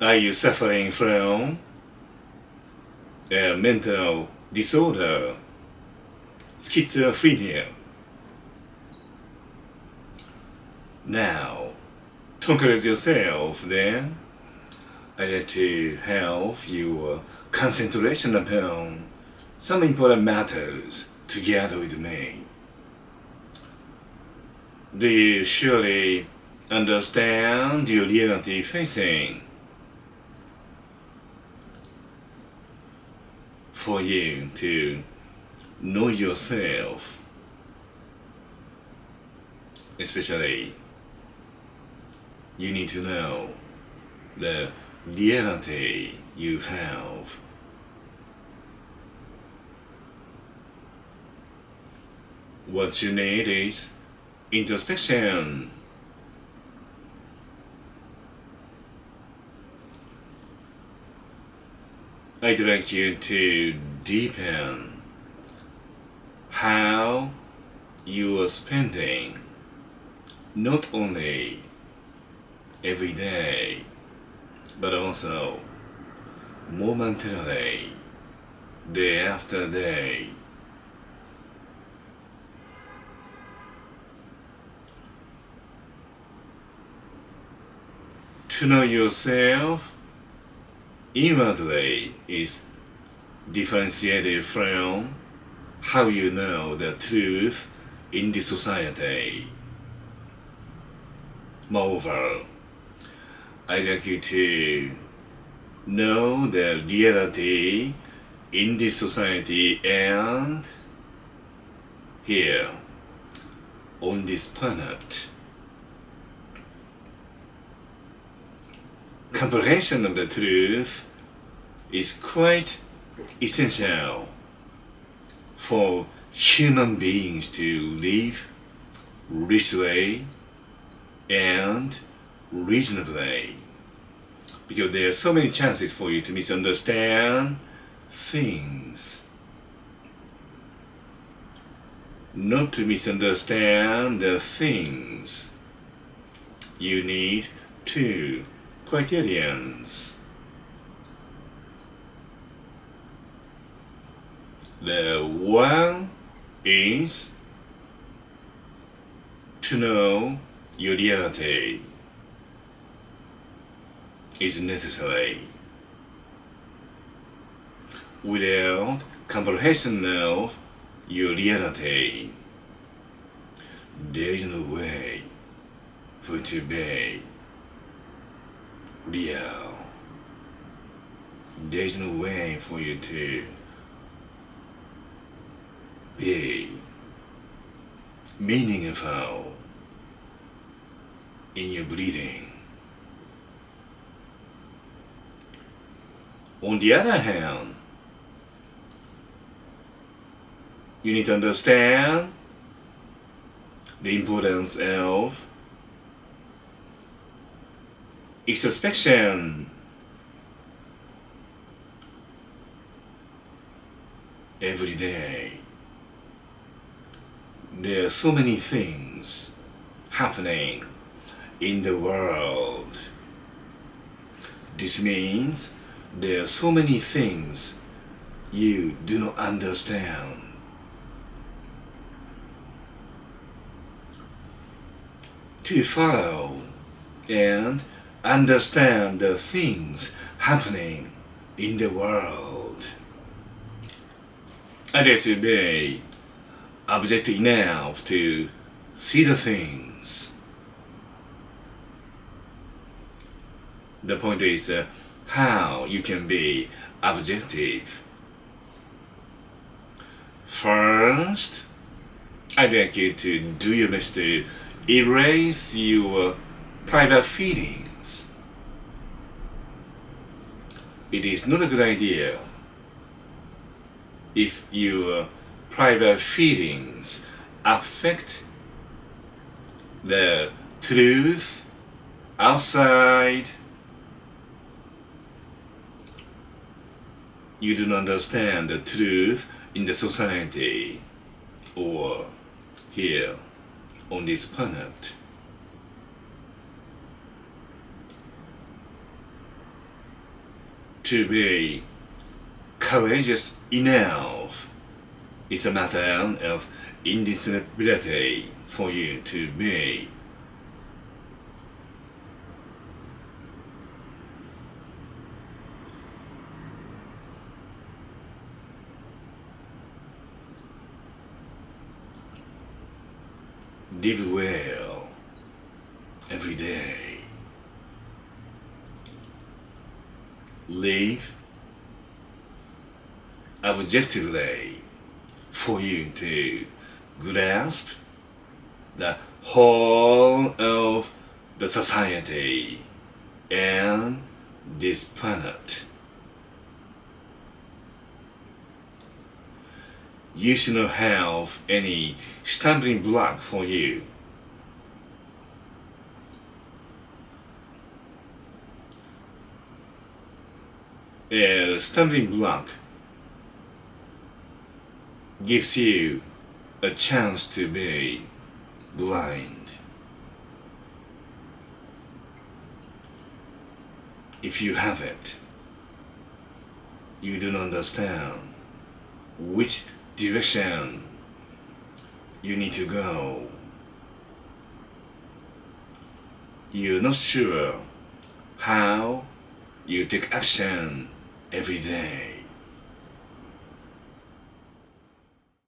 Are you suffering from a mental disorder, schizophrenia? Now, talk with yourself then. I'd like to help your concentration upon some important matters together with me. Do you surely understand your reality facing? For you to know yourself, especially, you need to know the reality you have. What you need is introspection. I'd like you to deepen how you are spending not only every day, but also momentarily, day after day. To know yourself inwardly is differentiated from how you know the truth in the society. Moreover, I'd like you to know the reality in the society and here on this planet. Comprehension of the truth is quite essential for human beings to live richly and reasonably, because there are so many chances for you to misunderstand things. Not to misunderstand the things, you need two criterions. The one is to know your reality is necessary. Without comprehension of your reality, there is no way for it to be real. There is no way for you to be meaningful in your breathing. On the other hand, you need to understand the importance of extrospection. Every day, there are so many things happening in the world. This means there are so many things you do not understand. To follow and understand the things happening in the world, I dare to be objective enough to see the things. The point is how you can be objective. First, I'd like you to do your best to erase your private feelings. It is not a good idea if your private feelings affect the truth outside. You do not understand the truth in the society or here on this planet. to be courageous enough. It's a matter of indispensability for you to be. Live well every day. Live objectively for you to grasp the whole of the society and this planet. You should not have any stumbling block for you. A stumbling block gives you a chance to be blind. If you have it, you don't understand which direction you need to go. You're not sure how you take action every day.